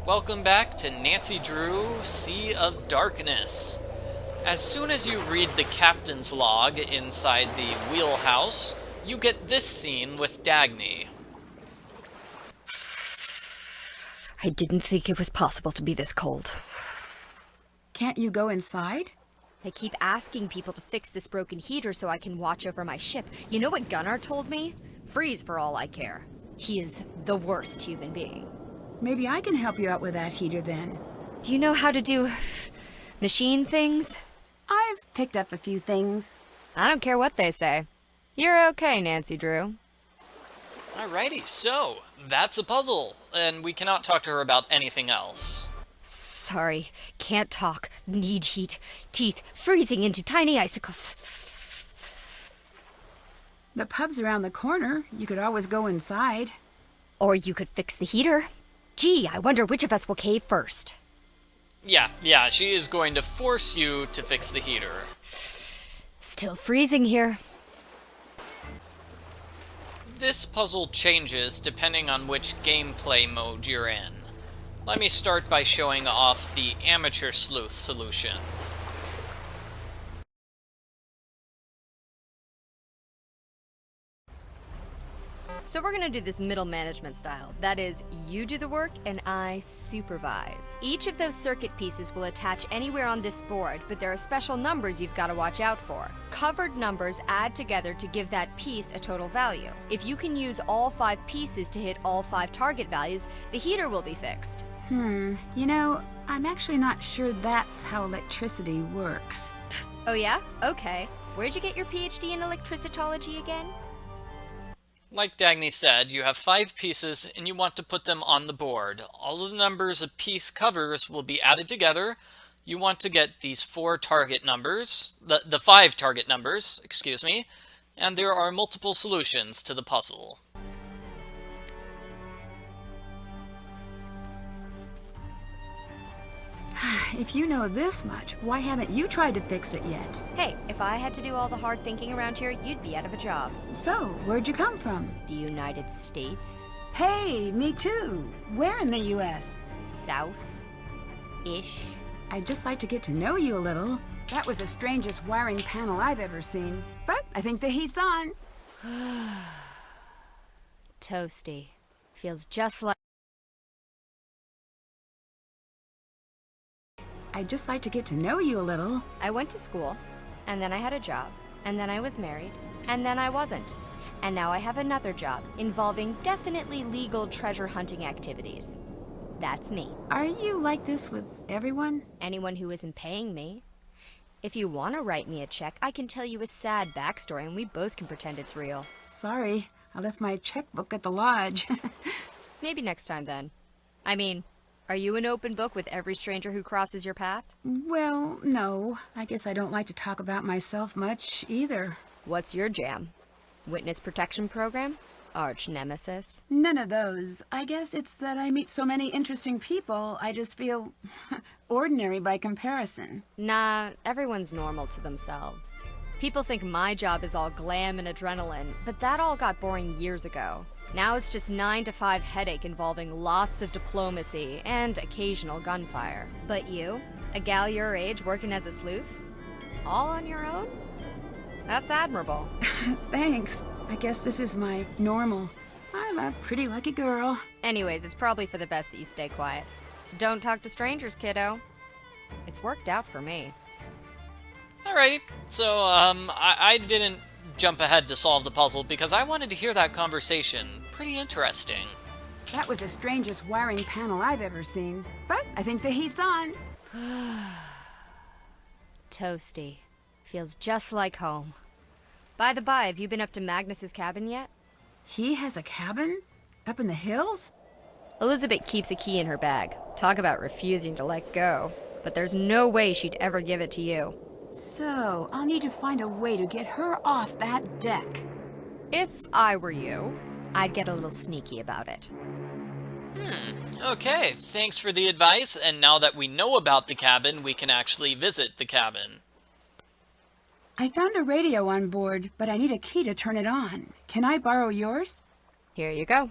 Welcome back to Nancy Drew, Sea of Darkness. As soon as you read the captain's log inside the wheelhouse, you get this scene with Dagny. I didn't think it was possible to be this cold. Can't you go inside? They keep asking people to fix this broken heater so I can watch over my ship. You know what Gunnar told me? Freeze for all I care. He is the worst human being. Maybe I can help you out with that heater then. Do you know how to do machine things? I've picked up a few things. I don't care what they say. You're okay, Nancy Drew. Alrighty, so that's a puzzle, and we cannot talk to her about anything else. Sorry, can't talk, need heat, teeth freezing into tiny icicles. The pub's around the corner. You could always go inside. Or you could fix the heater. Gee, I wonder which of us will cave first. Yeah, she is going to force you to fix the heater. Still freezing here. This puzzle changes depending on which gameplay mode you're in. Let me start by showing off the Amateur Sleuth solution. So we're gonna do this middle management style. That is, you do the work and I supervise. Each of those circuit pieces will attach anywhere on this board, but there are special numbers you've got to watch out for. Covered numbers add together to give that piece a total value. If you can use all 5 pieces to hit all 5 target values, the heater will be fixed. You know, I'm actually not sure that's how electricity works. Oh yeah? Okay. Where'd you get your PhD in electricitology again? Like Dagny said, you have 5 pieces and you want to put them on the board. All of the numbers a piece covers will be added together. You want to get these 4 target numbers, the 5 target numbers, excuse me, and there are multiple solutions to the puzzle. If you know this much, why haven't you tried to fix it yet? Hey, if I had to do all the hard thinking around here, you'd be out of a job. So, where'd you come from? The United States? Hey, me too. Where in the U.S.? South-ish? I'd just like to get to know you a little. That was the strangest wiring panel I've ever seen. But I think the heat's on. Toasty. Feels just like... I'd just like to get to know you a little. I went to school, and then I had a job, and then I was married, and then I wasn't. And now I have another job involving definitely legal treasure hunting activities. That's me. Are you like this with everyone? Anyone who isn't paying me. If you want to write me a check, I can tell you a sad backstory and we both can pretend it's real. Sorry, I left my checkbook at the lodge. Maybe next time then. I mean, are you an open book with every stranger who crosses your path? Well, no. I guess I don't like to talk about myself much either. What's your jam? Witness protection program? Arch nemesis? None of those. I guess it's that I meet so many interesting people, I just feel ordinary by comparison. Nah, everyone's normal to themselves. People think my job is all glam and adrenaline, but that all got boring years ago. Now it's just 9 to 5 headache involving lots of diplomacy and occasional gunfire. But you, a gal your age working as a sleuth? All on your own? That's admirable. Thanks. I guess this is my normal. I'm a pretty lucky girl. Anyways, it's probably for the best that you stay quiet. Don't talk to strangers, kiddo. It's worked out for me. Alrighty, so I didn't jump ahead to solve the puzzle because I wanted to hear that conversation. Pretty interesting. That was the strangest wiring panel I've ever seen. But I think the heat's on. Toasty. Feels just like home. By the by, have you been up to Magnus's cabin yet? He has a cabin? Up in the hills? Elizabeth keeps a key in her bag. Talk about refusing to let go. But there's no way she'd ever give it to you. So, I'll need to find a way to get her off that deck. If I were you, I'd get a little sneaky about it. Okay, thanks for the advice, and now that we know about the cabin, we can actually visit the cabin. I found a radio on board, but I need a key to turn it on. Can I borrow yours? Here you go.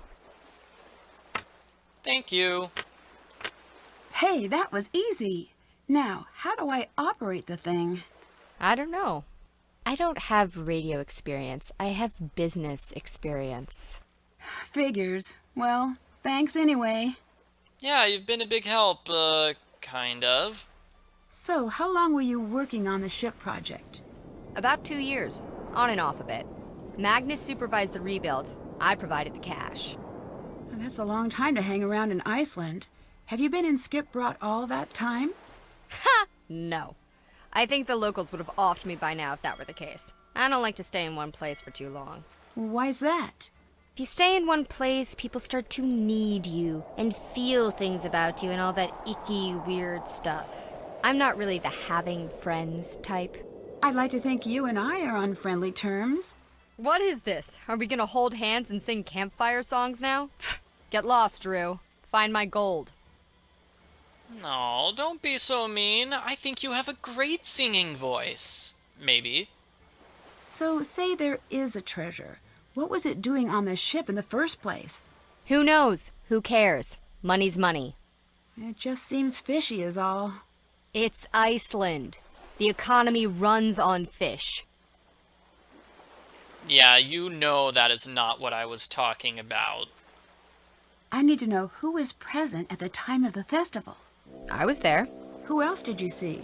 Thank you. Hey, that was easy. Now, how do I operate the thing? I don't know. I don't have radio experience. I have business experience. Figures. Well, thanks anyway. Yeah, you've been a big help, kind of. So, how long were you working on the ship project? About 2 years, on and off a bit. Magnus supervised the rebuild. I provided the cash. Well, that's a long time to hang around in Iceland. Have you been in Skipbrought all that time? No. I think the locals would have offed me by now if that were the case. I don't like to stay in one place for too long. Why's that? If you stay in one place, people start to need you and feel things about you and all that icky, weird stuff. I'm not really the having friends type. I'd like to think you and I are on friendly terms. What is this? Are we gonna hold hands and sing campfire songs now? Get lost, Drew. Find my gold. No, don't be so mean. I think you have a great singing voice. Maybe. So, say there is a treasure. What was it doing on the ship in the first place? Who knows? Who cares? Money's money. It just seems fishy is all. It's Iceland. The economy runs on fish. Yeah, you know that is not what I was talking about. I need to know who was present at the time of the festival. I was there. Who else did you see?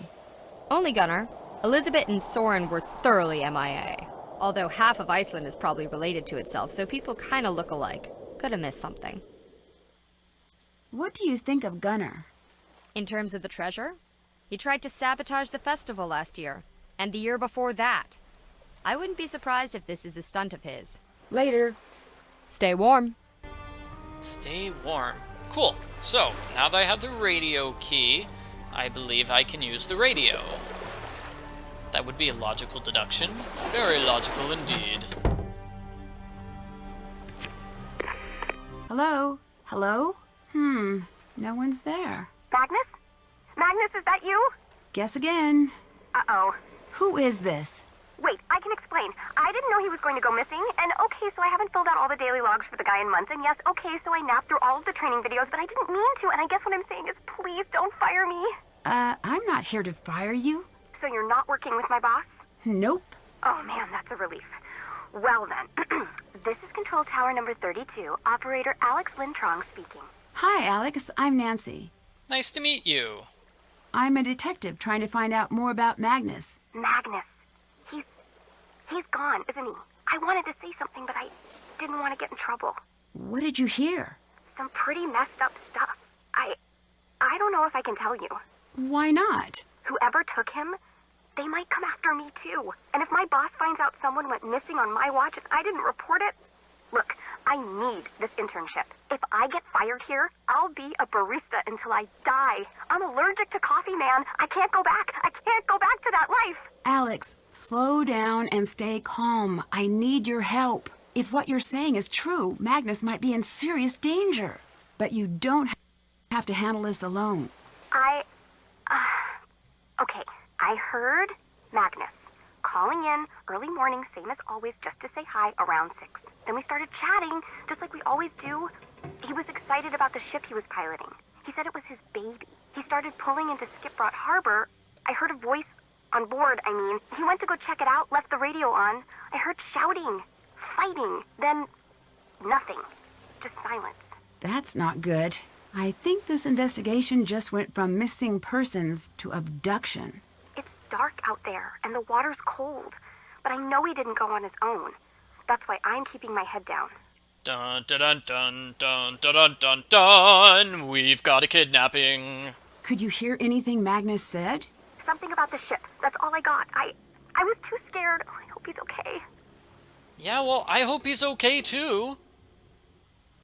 Only Gunnar. Elizabeth and Soren were thoroughly MIA. Although half of Iceland is probably related to itself, so people kinda look alike. Could have missed something. What do you think of Gunnar? In terms of the treasure, he tried to sabotage the festival last year, and the year before that. I wouldn't be surprised if this is a stunt of his. Later. Stay warm. Stay warm. Cool. So, now that I have the radio key, I believe I can use the radio. That would be a logical deduction. Very logical indeed. Hello? Hello? No one's there. Magnus? Magnus, is that you? Guess again. Uh-oh. Who is this? Wait, I can explain. I didn't know he was going to go missing, and okay, so I haven't filled out all the daily logs for the guy in months, and yes, okay, so I napped through all of the training videos, but I didn't mean to, and I guess what I'm saying is please don't fire me. I'm not here to fire you. So you're not working with my boss? Nope. Oh man, that's a relief. Well then, this is Control Tower number 32, Operator Alex Trang speaking. Hi, Alex. I'm Nancy. Nice to meet you. I'm a detective trying to find out more about Magnus. Magnus. He's gone, isn't he? I wanted to say something, but I didn't want to get in trouble. What did you hear? Some pretty messed up stuff. I don't know if I can tell you. Why not? Whoever took him, they might come after me too. And if my boss finds out someone went missing on my watch and I didn't report it, look, I need this internship. If I get fired here, I'll be a barista until I die. I'm allergic to coffee, man. I can't go back. I can't go back to that life. Alex, slow down and stay calm. I need your help. If what you're saying is true, Magnus might be in serious danger. But you don't have to handle this alone. Okay, I heard Magnus calling in early morning, same as always, just to say hi around 6. Then we started chatting, just like we always do. He was excited about the ship he was piloting. He said it was his baby. He started pulling into Skipbrought Harbor. I heard a voice on board, I mean. He went to go check it out, left the radio on. I heard shouting, fighting, then nothing. Just silence. That's not good. I think this investigation just went from missing persons to abduction. It's dark out there, and the water's cold. But I know he didn't go on his own. That's why I'm keeping my head down. Dun dun dun dun dun dun dun dun dun. We've got a kidnapping. Could you hear anything Magnus said? Something about the ship. That's all I got. I was too scared. Oh, I hope he's okay. Yeah, well, I hope he's okay too.